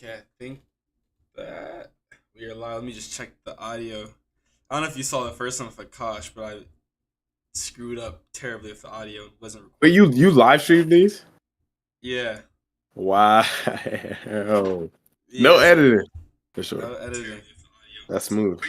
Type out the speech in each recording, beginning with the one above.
Okay, I think that we are live. Let me just check the audio. I don't know if you saw the first one with Akash, but I screwed up terribly with the audio. It wasn't But recording. you live stream these? Yeah, Wow. No yeah. So editing. For sure. no editing. That's smooth.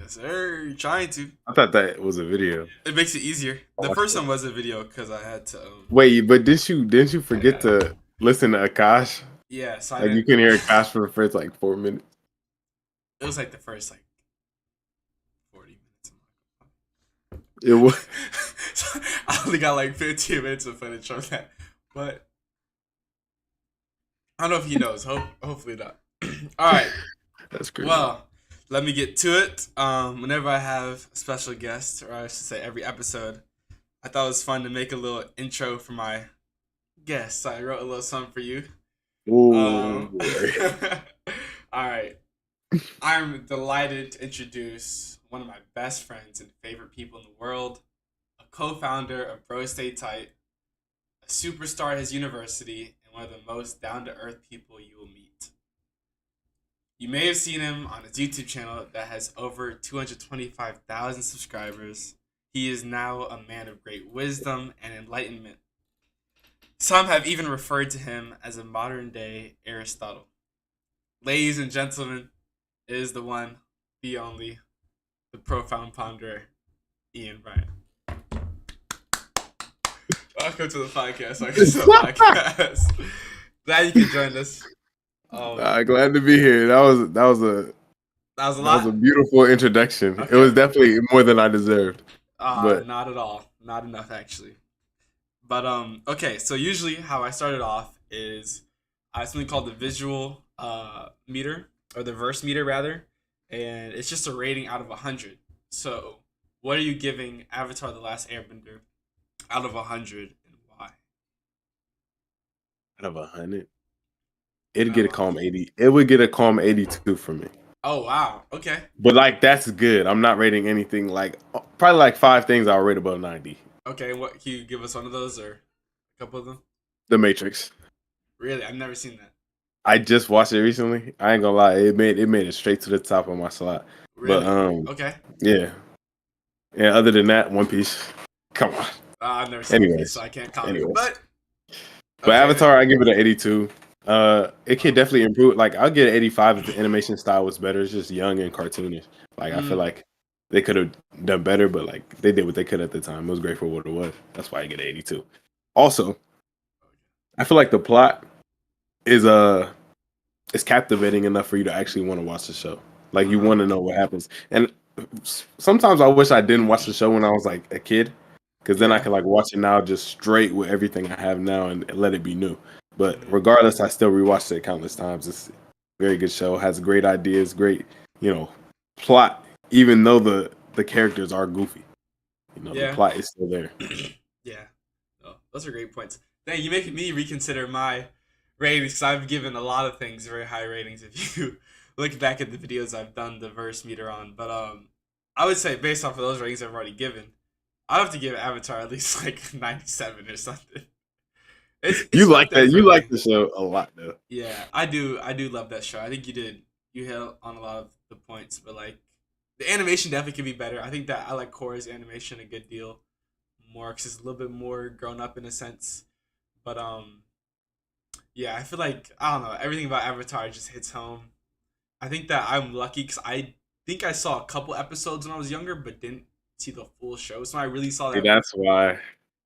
Yes, sir. Trying to. I thought that was a video. It makes it easier. I The watched first it. one was a video because I had to Wait, but didn't you edit forget out. to listen to Akash? Yeah, so I Like you didn't. can hear Akash for the first like 4 minutes. It was like the first like 40 minutes. It was So I only got like 15 minutes of footage from that, but I don't know if he knows. Hopefully not. All right. that's crazy. Well, let me get to it. Whenever I have a special guest, or I should say every episode, I thought it was fun to make a little intro for my guests. So I wrote a little something for you. Oh Um, boy. all right. I'm delighted to introduce one of my best friends and favorite people in the world, a co-founder of Bro Stay Tight, a superstar at his university, and one of the most down-to-earth people you will meet. You may have seen him on his YouTube channel that has over 225,000 subscribers. He is now a man of great wisdom and enlightenment. Some have even referred to him as a modern day Aristotle. Ladies and gentlemen, it is the one, the only, the profound ponderer, Ian Bryant. Welcome to the podcast. Welcome to the podcast. Glad you could join us. Glad to be here. That was a That was a lot. beautiful introduction. It Okay. was definitely more than I deserved. But Not at all. Not enough actually. But okay, so usually how I started off is I have something called the visual meter, or the verse meter rather, and it's just a rating out of 100. So what are you giving Avatar The Last Airbender out of 100, and why? out of 100, it'd Out get of a calm 100. 80. It would get a calm 82 for me. Oh wow. Okay. But like that's good. I'm not rating anything like probably like five things I'll rate above 90. Okay, what can you give us one of those or a couple of them? The Matrix. Really? I've never seen that. I just watched it recently. I ain't gonna lie, it made it straight to the top of my slot. But Really? Okay. yeah. Yeah, other than that, One Piece. Come on. I've never seen One Piece, so Anyways. I can't comment. Anyways. But But okay. Avatar, I give it an 82. It could Wow. definitely improve. Like I'll get an 85 if the animation style was better. It's just young and cartoonish. Like I feel Mm, like they could have done better, but like they did what they could at the time. It was great for what it was. That's why I get an 82. Also, I feel like the plot is is captivating enough for you to actually want to watch the show. Like you uh-huh. want to know what happens. And sometimes I wish I didn't watch the show when I was like a kid, because then I Yeah. could like watch it now just straight with everything I have now and let it be new. But Mm, regardless, I still rewatched it countless times. It's a very good show. Has great ideas, great you know plot. Even though the characters are goofy, the yeah. plot is still there. Yeah. Oh, those are great points. Dang, you making me reconsider my ratings because I've given a lot of things very high ratings. If you look back at the videos I've done the verse meter on, but I would say based off of those ratings I've already given, I'd have to give Avatar at least like 97 or something. You It's up like there that? for You like me. the show a lot though. Yeah, I do. I do love that show. I think you did. You hit on a lot of the points, but like the animation definitely could be better. I think that I like Korra's animation a good deal more because it's a little bit more grown up in a sense. But yeah, I feel like I don't know everything about Avatar just hits home. I think that I'm lucky because I think I saw a couple episodes when I was younger, but didn't see the full show. So when I really saw See, that, that's why.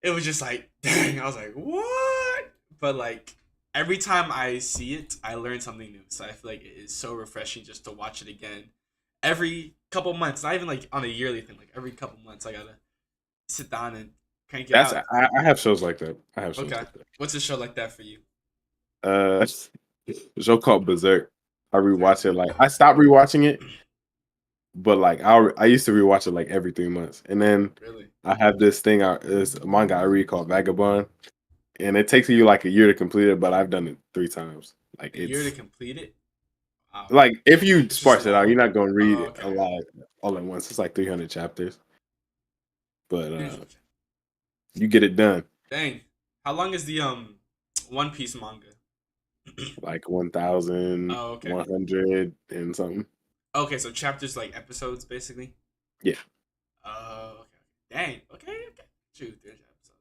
it was just like, dang, I was like, what? But like every time I see it, I learn something new. So I feel like it is so refreshing just to watch it again. Every couple months, not even like on a yearly thing, like every couple months, I gotta sit down and crank it That's out. I have shows like that. I have shows Okay, like that. what's a show like that for you? Uh, a show called Berserk. I Berserk. rewatch it like I stopped rewatching it, but like I used to rewatch it like every 3 months, and then Really? I have this manga I read called Vagabond, and it takes you like a year to complete it, but I've done it 3 times. Like A year to it's complete it? Wow, like if you it's just sparse it out, long. you're not gonna read Oh, it a okay. lot all at once. It's like 300 chapters, but you get it done. Dang. How long is the One Piece manga? like Oh, okay. 1,100 and something. Okay, so chapters like episodes, basically. Yeah. Oh, okay. Dang. Okay, okay. Shoot, there's episodes.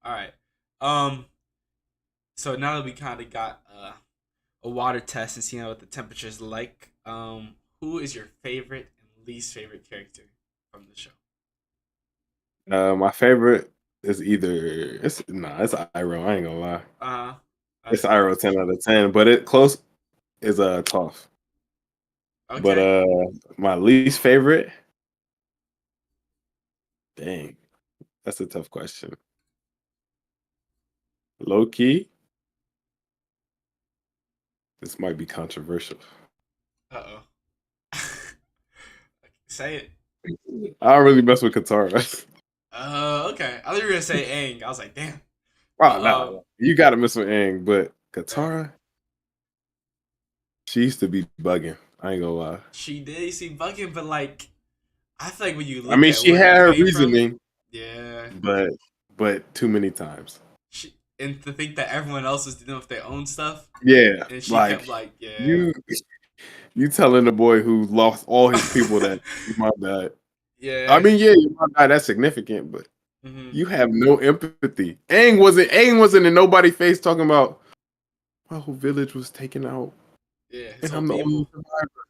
All right. Um. So now that we kind of got a water test and seeing what the temperature's like, who is your favorite and least favorite character from the show? My favorite is either it's Iroh. I ain't gonna lie. That's It's fair. Iroh 10 out of 10, but it close is a Toph. But Okay. my least favorite, dang, that's a tough question. Low key, this might be controversial. Uh oh. Say it. I don't really mess with Katara. Okay. I thought you were gonna say Aang. I was like, damn. Oh But no, you gotta mess with Aang, but fair. Katara, she used to be bugging. I ain't gonna lie. She did seem bugging, but like, I feel like when you I look mean, at she where had it her came from, reasoning, yeah. but too many times. And to think that everyone else was dealing with their own stuff, Yeah, and she like kept like, yeah, you, you telling the boy who lost all his people that your mom died. I yeah. mean, yeah, your mom died. That's significant, but Hmm. you have no empathy. Aang wasn't in nobody's face talking about my whole village was taken out, Yeah, his and whole I'm the only people. survivor.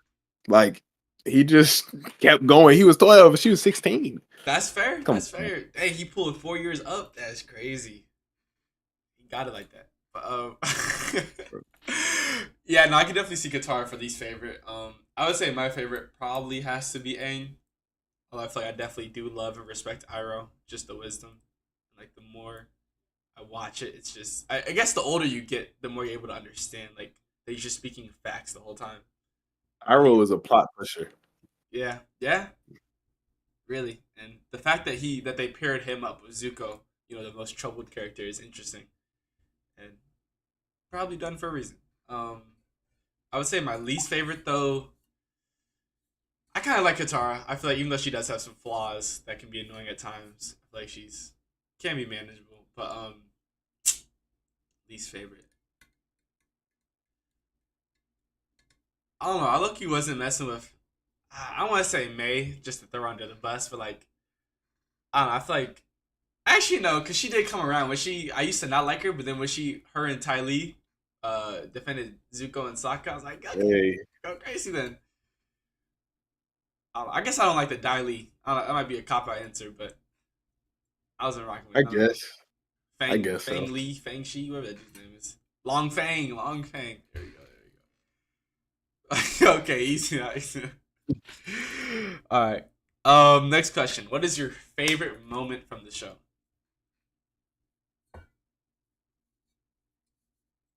Like he just kept going. He was 12, she was 16. That's fair. Come That's on. fair. Hey, he pulled 4 years up. That's crazy. He got it like that. But yeah, no, I can definitely see Qatar for least favorite. I would say my favorite probably has to be Aang. Although I feel like I definitely do love and respect Iroh, just the wisdom. Like the more I watch it, it's just I guess the older you get, the more you're able to understand. Like that he's just speaking facts the whole time. And Iroh is a plot pusher. yeah, yeah, really. And the fact that they paired him up with Zuko, the most troubled character, is interesting and probably done for a reason. Um, I would say my least favorite though. I kind of like Katara. I feel like even though she does have some flaws that can be annoying at times, I feel like she's can be manageable. But least favorite. I don't know. I look, he wasn't messing with. I don't want to say May just to throw her under the bus, but like I don't know. I feel like actually no, because she did come around. When she, I used to not like her, but then when her and Ty Lee, defended Zuko and Sokka, I was like, okay, Hey, go crazy then. I guess I don't like the Dai Li. I don't know, that might be a cop out answer, but I wasn't rocking with. I I don't know. guess. I Fang guess so. Fang Li Fang Shi, whatever that dude's name is. Long Fang, Long Fang. There you go. There you go. Okay, easy now. Easy now. All right. Next question. What is your favorite moment from the show?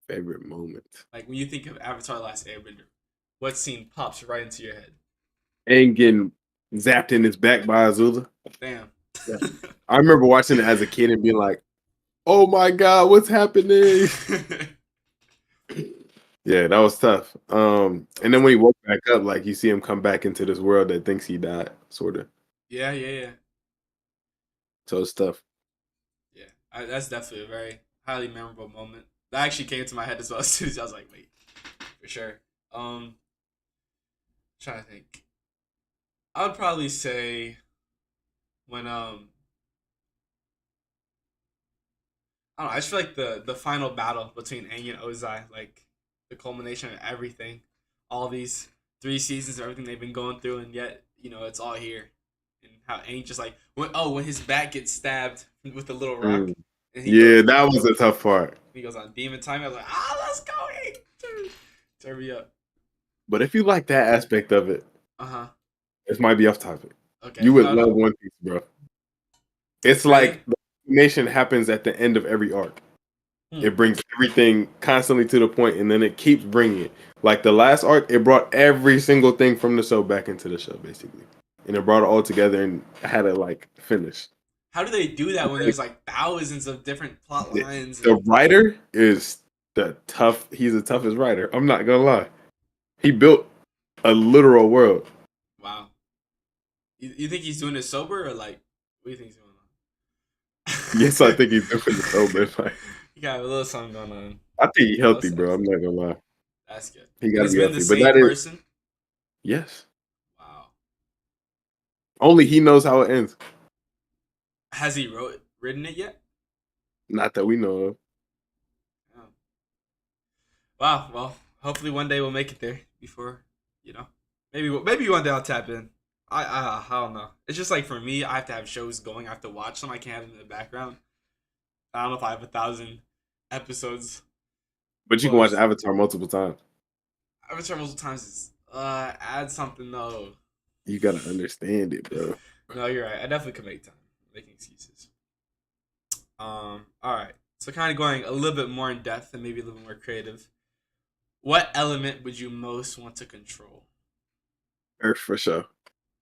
Favorite moment. Like when you think of Avatar: The Last Airbender, what scene pops right into your head? Aang getting zapped in his back by Azula. Damn. Yeah. I remember watching it as a kid and being like, "Oh my god, what's happening?" Yeah, that was tough. That And was then when he tough. woke back up, like you see him come back into this world that thinks he died, sort of. Yeah, yeah, yeah, So it's tough. yeah. That's definitely a very highly memorable moment. That actually came to my head as well as soon as I was like, wait, for sure. Um, trying to think. I would probably say when I don't know. I just feel like the final battle between Aang and Ozai, like the culmination of everything, all these 3 seasons of everything they've been going through, and yet it's all here. And how Aang just like when his back gets stabbed with the little rock, Mm. and Yeah, that was a tough part. he goes on demon time. I was like, let's go Aang, turn me up. But if you like that aspect of it, Uh huh. this might be off topic. Okay. You would No, love no. One Piece, bro. It's Really? like the nation happens at the end of every arc. Hmm. It brings everything constantly to the point, and then it keeps bringing it. Like the last arc, it brought every single thing from the show back into the show, basically, and it brought it all together and had it like finish. How do they do that when there's like thousands of different plot The, lines the and writer is the tough. He's the toughest writer. I'm not gonna lie. He built a literal world. wow. You think he's doing it sober or like what do you think he's going Yes, I on? think he's doing it so, but like, He got a little something going on. I think he's A little healthy, bro. I'm sense. not gonna lie. That's good. He And got to it's be been the healthy. But same that is person. yes. Wow. Only he knows how it ends. Has he written it yet? Not that we know of. Oh. Wow. Well, hopefully one day we'll make it there before you know. Maybe one day I'll tap in. I don't know. It's just like for me, I have to have shows going. I have to watch them. I can't have them in the background. I don't know if I have 1,000 episodes But you can watch closed. Avatar multiple times. Avatar multiple times is add something though. You gotta understand it, bro. No, you're right. I definitely could make time. Making excuses. All right. So kind of going a little bit more in depth and maybe a little bit more creative. What element would you most want to control? Earth for sure.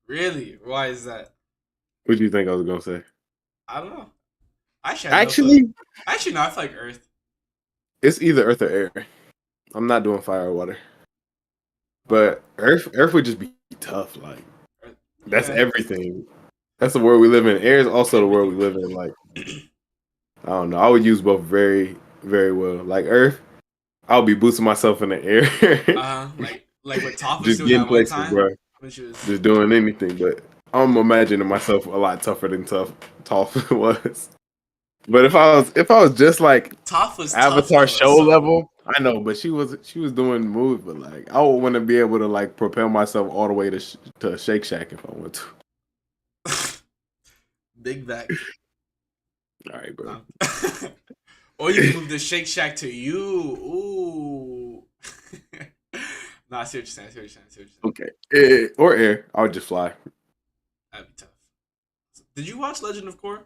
Really? Why is that? What do you think I was gonna say? I don't know. I actually had no clue. Actually, Actually, no. I feel like Earth. it's either Earth or air. I'm not doing fire or water. Uh, But Earth would just be tough. Like Earth. that's Yeah. everything. That's the world we live in. Air is also the world Everything we is live in. Earth. Like I don't know. I would use both very, very well. Like Earth, I'll be boosting myself in the air, Like what Toph was just doing getting that one places, time bro. when she was. Just doing anything. But I'm imagining myself a lot tougher than Toph was. But if I was just like Toph was tough Avatar though. show So level, I know, but she was doing moves, but like I would want to be able to like propel myself all the way to Shake Shack if I want to. big back. All right, bro. Um, or you can move the Shake Shack to you. Ooh. No, I see what you're saying. I see what you're saying. I see what you're saying. Okay, or air. I would just fly. That'd be tough. Did you watch Legend of Korra?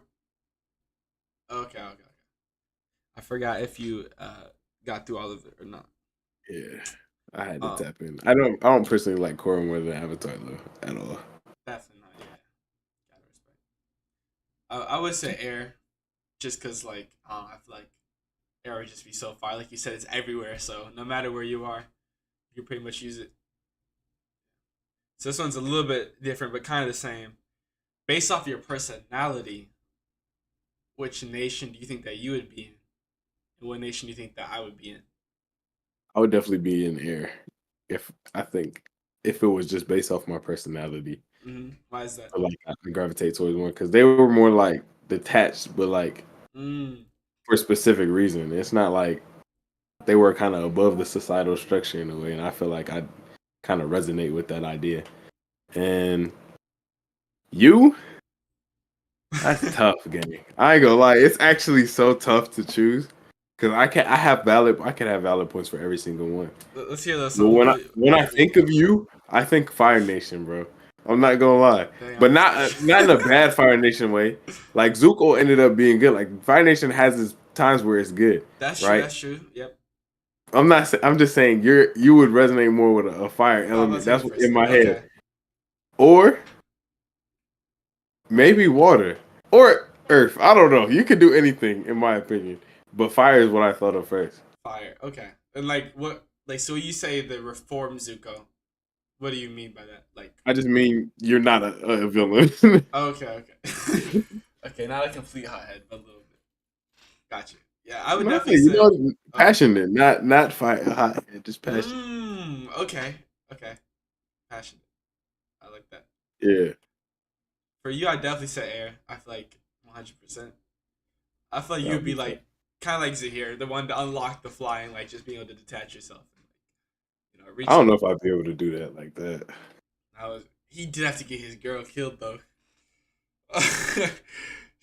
Okay. I forgot if you got through all of it or not. Yeah, I had to Um, tap in. I don't personally like Korra more than Avatar though at all. definitely not. Yeah, gotta respect. I would say air, just cause like I feel like air would just be so far. Like you said, it's everywhere. So no matter where you are, you can pretty much use it. So this one's a little bit different, but kind of the same. Based off your personality, which nation do you think that you would be in? And what nation do you think that I would be in? I would definitely be in air if I think if it was just based off my personality. Why is that? Or like I gravitate towards one because they were more like detached, but like Mm, for a specific reason. It's not like they were kind of above the societal structure in a way, and I feel like I kind of resonate with that idea. And you, that's tough, gang. I ain't gonna lie, it's actually so tough to choose because I can have valid points for every single one. Let's hear those. But when I think of you, I think Fire Nation, bro. I'm not gonna lie, Dang, but I'm not in a bad Fire Nation way. Like Zuko ended up being good. Like Fire Nation has its times where it's good, That's true. right? That's true. Yep. I'm just saying you would resonate more with a fire Oh, I'm not element. taking That's it what in personally. my head. Okay. Or maybe water or earth. I don't know. You could do anything in my opinion, but fire is what I thought of first. Fire. Okay. And like what? Like so, you say the reform Zuko. What do you mean by that? Like. I just mean you're not a villain. Okay. Okay. Not a complete hothead, but a little bit. Gotcha. Yeah, I would No, definitely say. Oh. passionate, not fire hot, just passionate. Okay. Okay. Passionate. I like that. Yeah, For you, I definitely say air. I feel like 100%. I feel like that you'd would be be tough. like kind of like Zahir, the one to unlock the flying, like just being able to detach yourself and I reach. don't know if I'd be able to do that like that. He did have to get his girl killed though.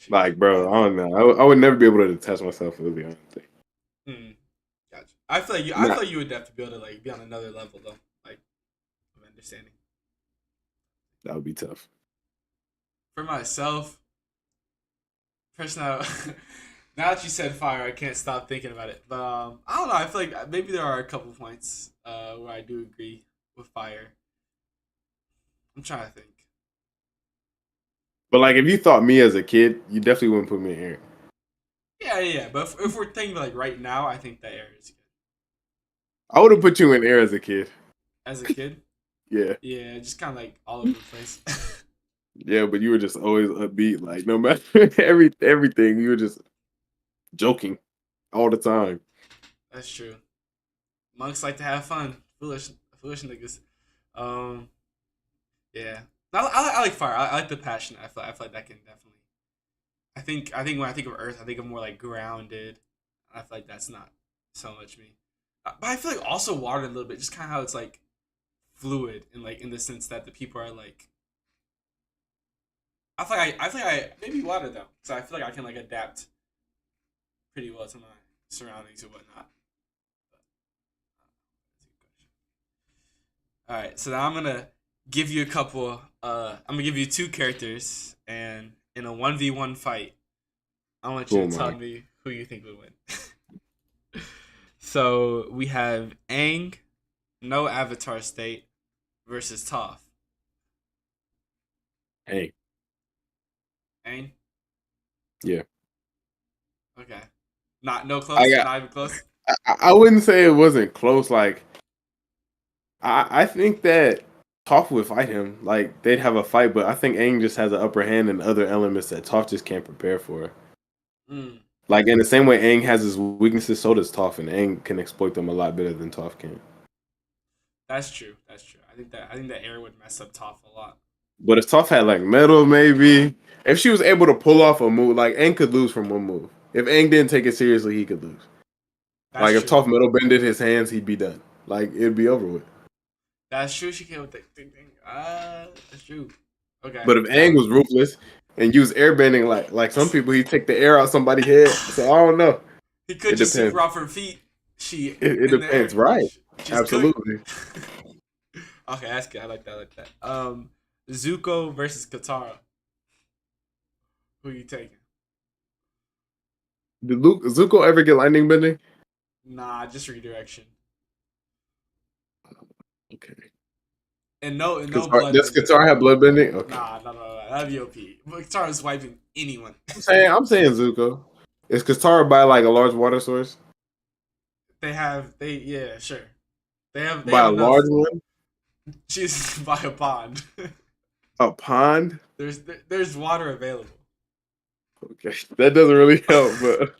She got Like, bro, I violated. don't know. I would never be able to detach myself really on anything. Hmm. Gotcha. I feel like you. I Nah, feel like you would have to be able to like be on another level though, like of understanding. that would be tough. For myself, personal. Now that you said fire, I can't stop thinking about it. But I don't know. I feel like maybe there are a couple points where I do agree with fire. I'm trying to think. But like, if you thought me as a kid, you definitely wouldn't put me in air. Yeah. But if we're thinking like right now, I think that air is good. I would have put you in air as a kid. As a kid, Yeah, yeah, just kind of like all over the place. yeah, but you were just always upbeat. Like, no matter everything, you were just joking. all the time. That's true. Monks like to have fun. Foolish niggas. Um, yeah. I like fire. I like the passion. I feel like that can definitely. I think when I think of Earth, I think of more like grounded. I feel like that's not so much me. But I feel like also water a little bit, just kind of how it's like fluid and like in the sense that the people are like. I feel like I maybe water though, so I feel like I can like adapt pretty well to my surroundings and whatnot. All right, so now I'm gonna give you a couple. I'm gonna give you two characters, and in a 1v1 fight, I want you Oh to tell my. me who you think would win. So we have Aang, no Avatar state, versus Toph. Hey, Aang, yeah. okay, not no I close, got. not even close. I wouldn't say it wasn't close. Like I think that Toph would fight him. Like they'd have a fight, but I think Aang just has an upper hand in other elements that Toph just can't prepare for. Mm, Like in the same way Aang has his weaknesses, so does Toph, and Aang can exploit them a lot better than Toph can. that's true. That's true. I think that air would mess up Toph a lot. But if Toph had like metal, maybe if she was able to pull off a move, like Aang could lose from one move. If Aang didn't take it seriously, he could lose. That's Like if true. Toph metal bended his hands, he'd be done. Like it'd be over with. That's true. She came with the thing. That's true. Okay. But if Yeah. Aang was ruthless and used airbending like some people, he'd take the air out somebody's head. So I don't know. He could It just depends. super off her feet. She It in the depends, air. right? She's cooked. Absolutely. Okay, that's good. I like that. I like that. Zuko versus Katara. Who you taking? Did Zuko ever get lightning bending? Nah, just redirection Okay. and no Qatar, blood does bending. Qatar have blood bending? Okay. Nah, no. That'd be OP. But Katara's wiping anyone. I'm saying Zuko. Is Qatar by like a large water source? They yeah sure. They By have a large enough. one? She's by a pond. A pond? There's water available. Okay. That doesn't really help, but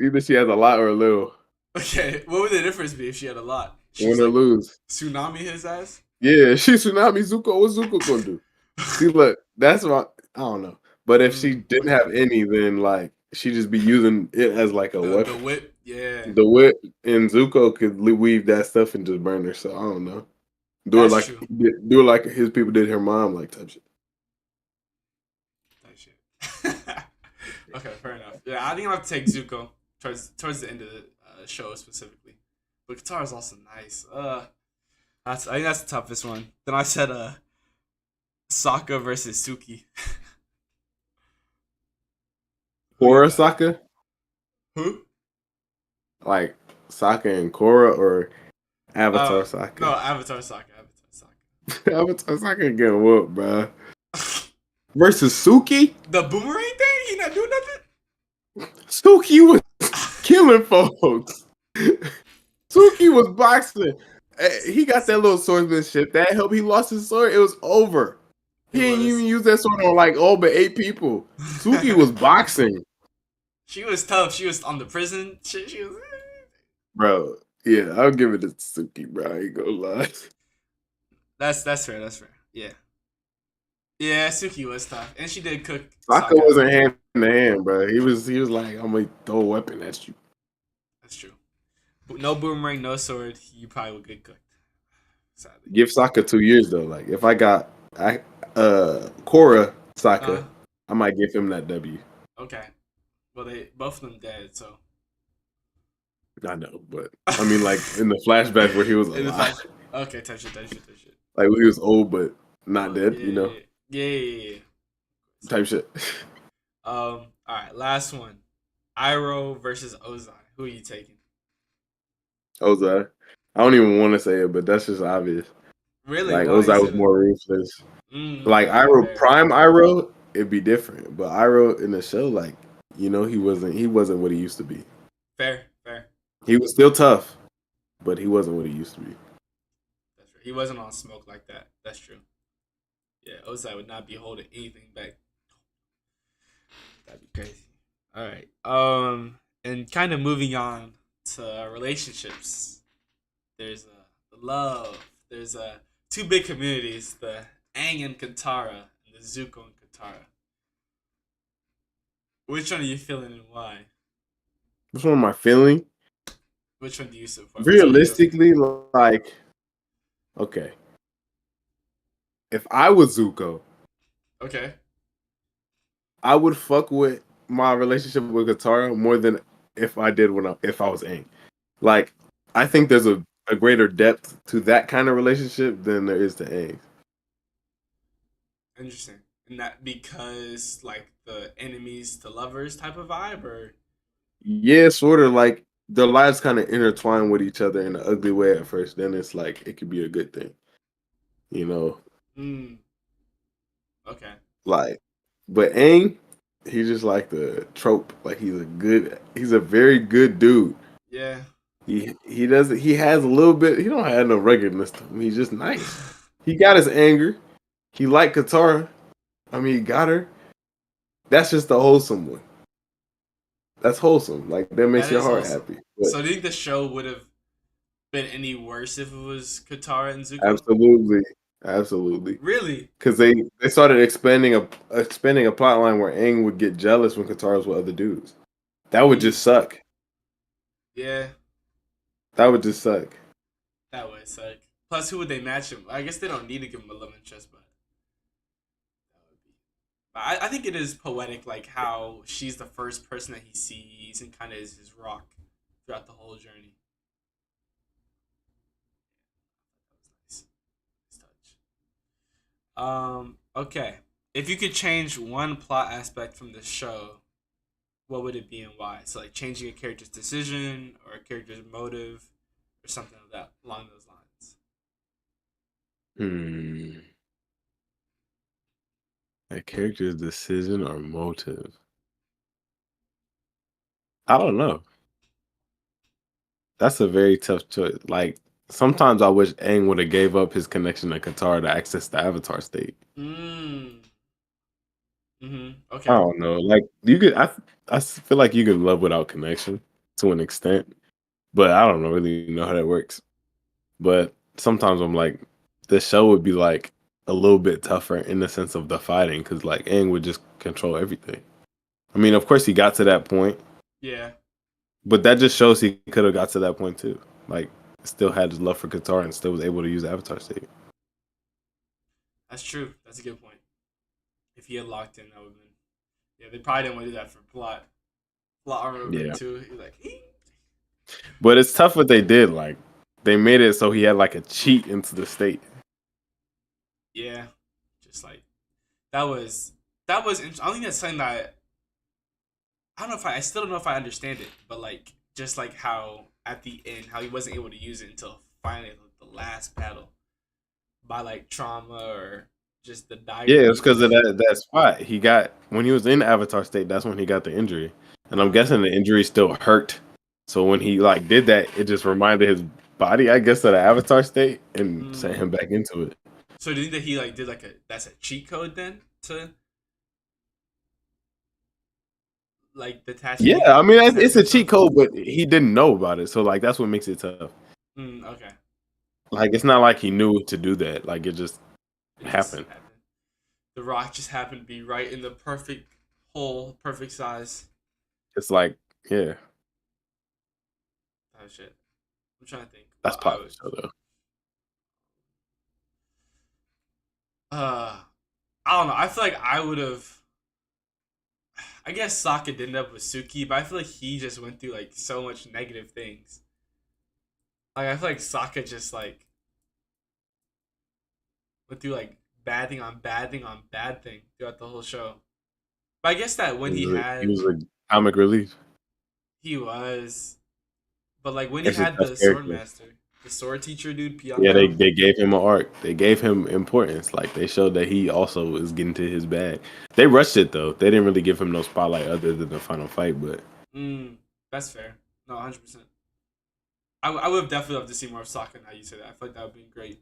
either she has a lot or a little. Okay, what would the difference be if she had a lot? She's Win or like lose. tsunami his ass. Yeah, she tsunami Zuko. What's Zuko gonna do? See, look, that's what I don't know. But if she didn't Okay. have any, then like she just be using it as like a The weapon. whip, yeah, The whip and Zuko could weave that stuff and just burn her. So I don't know. that's true. Do it like his people did her mom, like type shit. That shit. Okay, fair enough. Yeah, I think I'm gonna have to take Zuko towards the end of the show specifically. But Katara is also nice. I think that's the toughest one. Then I said Sokka versus Suki. Who you Korra got? Sokka, Who? like Sokka and Korra, or Avatar No, Sokka. Avatar Sokka. Avatar Avatar Sokka getting whooped, bro. Versus Suki. The boomerang thing? He not doing nothing? Suki was killing folks. Suki was boxing. He got that little swordsmanship. That helped. He lost his sword. It was over. It He didn't even was. use that sword on like all but 8 people. Suki was boxing, She was tough. She was on the prison shit. She was. bro. Yeah, I'll give it to Suki, bro. I ain't gonna lie. That's fair. That's fair. Yeah. Yeah, Suki was tough, and she did cook Sokka Sokka as wasn't well. hand in hand, bro. He was like, I'm gonna throw a weapon at you. That's true. No boomerang, no sword. You probably would get cooked. Sadly. Give Sokka 2 years though. Like if I got Korra Uh. Sokka, I might give him that W. Okay. Well, they both of them dead. So. I know, but I mean, like in the flashback where he was In the flash. alive, Okay, touch it. Touch it. Touch it. like when he was old but not Oh dead, yeah. Yeah. type shit. All right. Last one. Iroh versus Ozai. Who are you taking? Ozai. I don't even want to say it, but that's just obvious. Really? Like Why you Ozai say was that? more ruthless. Like Okay. Iroh, Fair. prime Iroh, it'd be different. But Iroh in the show, like he wasn't what he used to be. Fair. Fair. He was still tough, but he wasn't what he used to be. That's true. He wasn't on smoke like that. That's true. Yeah, Ozai would not be holding anything back. That'd be crazy. All right. And kind of moving on to relationships. There's the love. There's two big communities: the Aang and Katara, and the Zuko and Katara. Which one are you feeling and why? Which one am I feeling? Which one do you support? Which one are you a fan? Realistically, like, okay, if I was Zuko, Okay. I would fuck with my relationship with Katara more than if I did if I was Aang. Like, I think there's a greater depth to that kind of relationship than there is to Aang. Interesting. And that because like the enemies to lovers type of vibe, or Yeah, sort of like their lives kind of intertwine with each other in an ugly way at first. Then it's like it could be a good thing, you know. mm, okay, Like, but Aang, he's just like the trope. Like he's a very good dude. yeah. He has a little bit. He don't have no ruggedness to him. He's just nice. He got his anger. He liked Katara. I mean, he got her. That's just the wholesome one. That's wholesome. Like that makes That your is heart awesome. happy. But So do you think the show would have been any worse if it was Katara and Zuko? absolutely, absolutely, Really? because they started expanding a plot line where Aang would get jealous when Katara was with other dudes. That would Mm, just suck. yeah, That would just suck. that would suck. Plus, who would they match him? I guess they don't need to give him a love interest, but that would be. I think it is poetic, like how she's the first person that he sees and kind of is his rock throughout the whole journey. That was nice. Nice touch. Okay. If you could change one plot aspect from the show, what would it be and why? So like changing a character's decision or a character's motive or something like that along those lines. Hmm. A character's decision or motive. I don't know. That's a very tough choice. Like sometimes I wish Aang would have gave up his connection to Qatar to access the Avatar state. Mm. Mm-hmm. I Okay. don't know. Like you could, feel like you can love without connection to an extent, but I don't know, really know how that works. But sometimes I'm like, the show would be like a little bit tougher in the sense of the fighting because like Aang would just control everything. I mean, of course he got to that point, Yeah, but that just shows he could have got to that point too. Like still had his love for Qatar and still was able to use the Avatar state. that's true. That's a good point. If he had locked in, that would have been. Yeah, they probably didn't want to do that for plot armor would have been Yeah. too. He's like, "Ee." But it's tough what they did. Like they made it so he had like a cheat into the state. Yeah, just like that was that was. I don't think that's something that I don't know if I still don't know if I understand it, but like just like how at the end how he wasn't able to use it until finally the last battle by like trauma or just the dire Yeah, it's need to because of use it. that spot. He got when he was in Avatar state, that's when he got the injury. And I'm Uh, guessing the injury still hurt. So when he like did that, it just reminded his body, I guess, of the Avatar state and sent mm. him back into it. So do you think that he like did like a that's a cheat code then to like Yeah, detaching I mean it's detaching a cheat himself? code, but he didn't know about it. So like that's what makes it tough. Okay. Like it's not like he knew to do that. Like it just It just happened. happened. The rock just happened to be right in the perfect hole, perfect size. It's like, yeah, Oh shit. I'm trying to think that's what I part of would. the show though. Uh, I don't know. I feel like I would have. I guess Sokka did end up with Suki, but I feel like he just went through like so much negative things. Like I feel like Sokka just like went through like bad thing on bad thing on bad thing throughout the whole show. But I guess that when He was a comic relief. he was, but like when he It's a had tough the sword character. master, the sword teacher dude, Yeah, Pyongyang. they gave him an arc. They gave him importance. Like they showed that he also was getting to his bag. They rushed it though. They didn't really give him no spotlight other than the final fight. But That's fair. No, 100%. I would have definitely loved to see more of Sokka now you say that. I feel like that would be great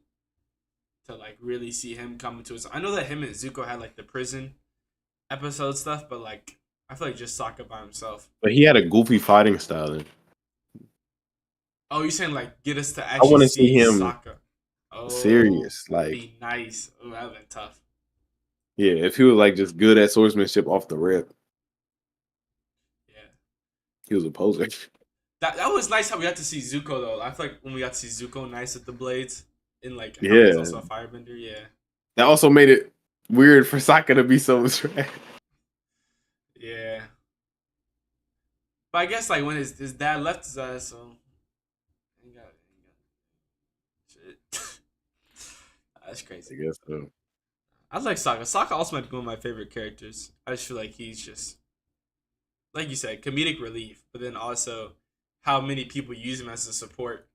to like really see him come into his. I know that him and Zuko had like the prison episode stuff, but like I feel like just Sokka by himself. But he had a goofy fighting style. And Oh, you're saying like get us to I actually want to see see him Sokka? Oh, serious. Like, be nice. Oh, that'd been tough. yeah, if he was like just good at swordsmanship off the rip, Yeah. he was a poser. That was nice how we got to see Zuko though. I feel like when we got to see Zuko nice with the blades and like how he's Yeah, also a firebender. Yeah. that also made it weird for Sokka to be so trash. Yeah. But I guess like when his dad left his ass, so shit. That's crazy. I guess so. I like Sokka. Sokka also might be one of my favorite characters. I just feel like he's just like you said, comedic relief, but then also how many people use him as a support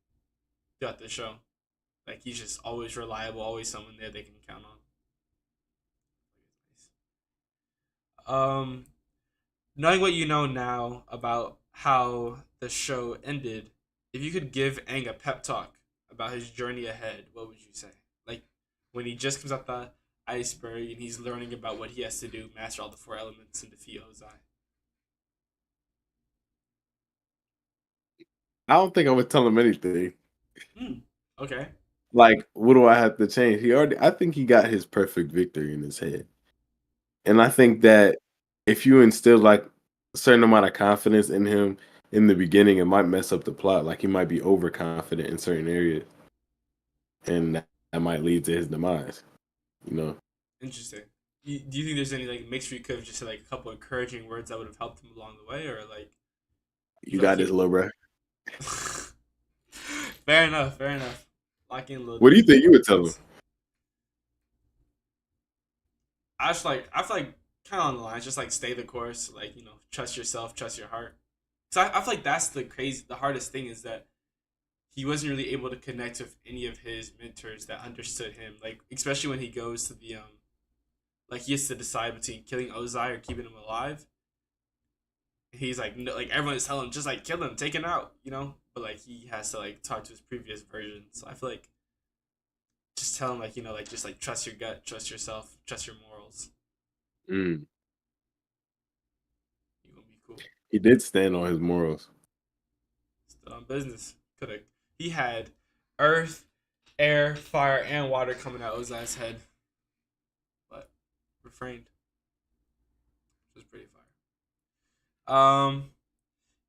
throughout the show. Like he's just always reliable, always someone there they can count on. Knowing what you know now about how the show ended, if you could give Aang a pep talk about his journey ahead, what would you say? Like when he just comes out the iceberg and he's learning about what he has to do, master all the four elements, and defeat Ozai. I don't think I would tell him anything. Hmm. Okay. Like, what do I have to change? I think he got his perfect victory in his head. And I think that if you instill like a certain amount of confidence in him in the beginning, it might mess up the plot. Like he might be overconfident in certain areas, and that might lead to his demise. You know, Interesting. Do you think there's any like mix where you could have just said like a couple encouraging words that would have helped him along the way, or like you you feel like got this, he? little bro. Fair enough. Fair enough. Lock in little What do you dude. think you That would makes tell him? sense. I feel like kind of on the lines, just like stay the course, like trust yourself, trust your heart. So I feel like that's the hardest thing is that he wasn't really able to connect with any of his mentors that understood him. Like especially when he goes to the like he has to decide between killing Ozai or keeping him alive. He's like no, like everyone's telling him just like kill him, take him out, But like he has to like talk to his previous version. So I feel like just tell him like like just like trust your gut, trust yourself, trust your morals. Mm. You gonna be cool. He did stand on his morals. Still on business. Could have. He had earth, air, fire, and water coming out Ozai's head, but refrained, which was pretty fire.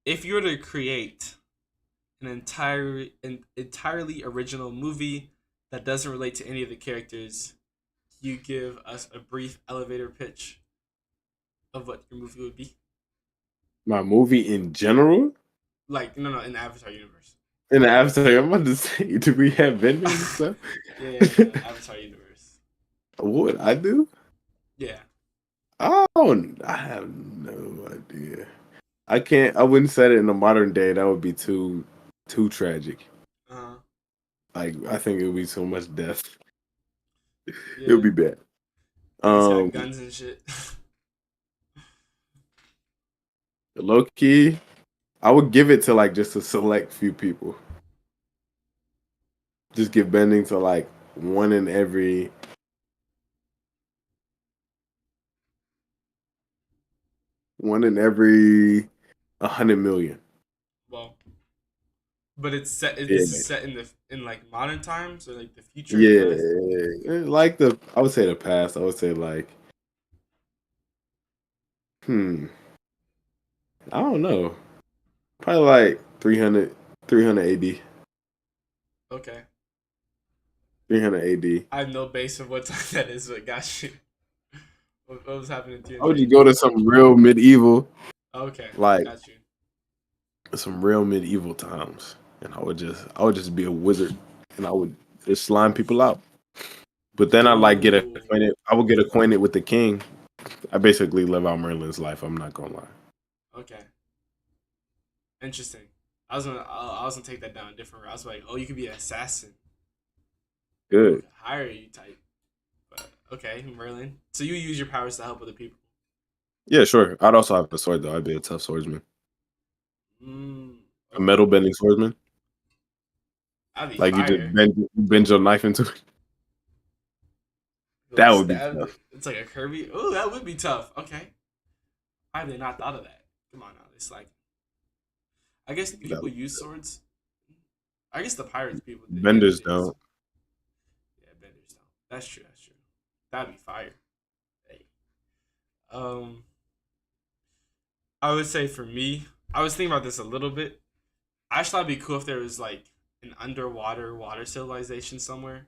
If you were to create an entirely original movie that doesn't relate to any of the characters, you give us a brief elevator pitch of what your movie would be. My movie in general, Like no, in the Avatar universe. in the Avatar, I'm about to say, do we have vending and stuff? Yeah, Avatar universe. What would I do? Yeah. Oh, I have no idea. I can't. I wouldn't set it in the modern day. That would be too tragic. Uh. Like I think it would be so much death. It would Yeah. be bad. Niggas got Um, guns and shit. low key, I would give it to like just a select few people. Just give bending to like one in every one in every 100 million. Well, but it's set. Yeah, This is set in like modern times or like the future or the yeah. past. Like I would say the past. I would say like, hmm, I don't know. Probably like 300 AD. Okay, 300 AD. I have no base of what time that is, but got you. What was happening to you I in would the just go to 80s? some real medieval, Okay, like got you. some real medieval times, and I would just be a wizard, and I would just slime people out. But then I like get Ooh, acquainted. I would get acquainted with the king. I basically live out Merlin's life. I'm not gonna lie. okay, interesting. I was gonna take that down a different route. I was like, oh, you could be an assassin. Ooh, Good. hire you type. But okay, Merlin. So you use your powers to help other people. Yeah, sure. I'd also have a sword though. I'd be a tough swordsman, a Okay, metal bending swordsman. I'd be Like you just fire. bend your knife into it. You, like That would be stab tough. it. It's like a Kirby. Oh, that would be tough. Okay. Why have they not thought of that? Come on now, it's like I guess That people use swords. I guess the pirates people did. Yeah, they Benders did use don't. swords. Yeah, benders don't. That's true. That's true. That'd be fire. Hey. Um, I would say for me, I was thinking about this a little bit. I thought it'd be cool if there was like an underwater water civilization somewhere,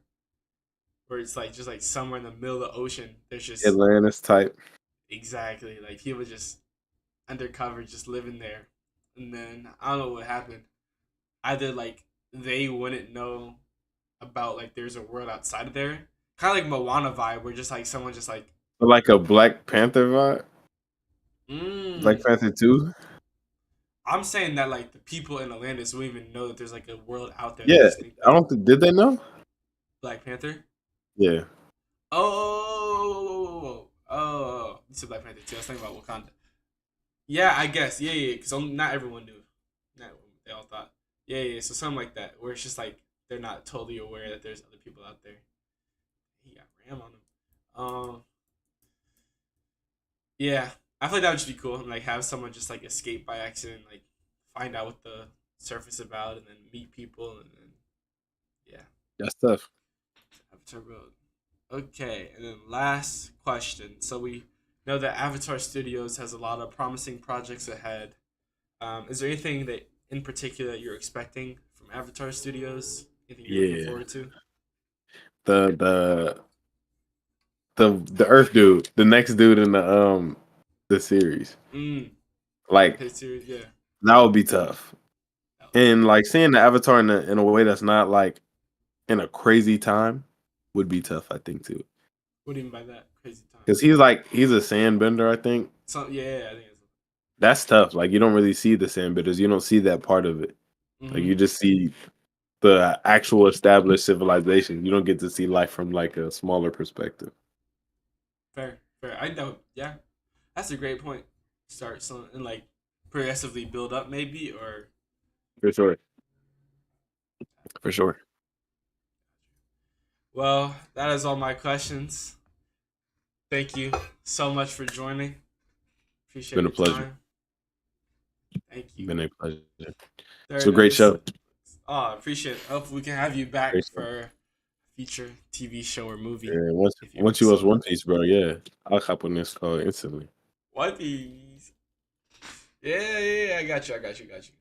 where it's like just like somewhere in the middle of the ocean. There's just Atlantis type. exactly like people just undercover, just living there, and then I don't know what happened. Either like they wouldn't know about like there's a world outside of there, kind of like Moana vibe, where just like someone just like, Like a Black Panther vibe. Black mm. Panther 2. I'm saying that like the people in Atlantis wouldn't even know that there's like a world out there. They Yeah. just think I that don't think did they know? Black Panther. Yeah. Oh, you said Black Panther too. I was thinking about Wakanda. Yeah, I guess. Yeah, yeah. Because not everyone knew. Not everyone, they all thought. Yeah, yeah. So something like that, where it's just like they're not totally aware that there's other people out there. He got Ram on him. Yeah, I feel like that would just be cool. And, like have someone just like escape by accident, like find out what the surface about, and then meet people, and then yeah, That's tough. Avatar Road. Okay, and then last question. So we know that Avatar Studios has a lot of promising projects ahead. Is there anything that in particular that you're expecting from Avatar Studios? Anything you're looking Yeah. forward to? The the the Earth dude, the next dude in the series. Mm, Like his series, yeah. that would be tough. That would be And tough. like seeing the Avatar in a way that's not like in a crazy time would be tough, I think too. What do you mean by that? Crazy time. Because he's a sandbender, I think. So yeah, I think it's. That's tough. Like you don't really see the sandbenders. You don't see that part of it. Like Mm-hmm. you just see the actual established civilization. You don't get to see life from like a smaller perspective. Fair, fair. I know. Yeah, that's a great point. Start some and like progressively build up, maybe, or For sure. For sure. well, that is all my questions. Thank you so much for joining. Appreciate Been a your pleasure. time. Thank you. Been a pleasure. It's a Third great show. episode. Oh, I appreciate it. Hope we can have you back Great show. for a future TV show or movie Yeah, if you ever once you watch so. One Piece, bro, yeah, I'll hop on this call instantly. One Piece. Yeah, yeah, yeah. I got you. I got you. Got you.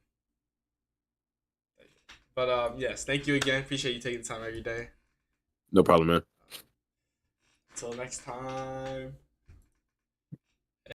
But yes, thank you again. Appreciate you taking the time every day. No problem, man. Until next time.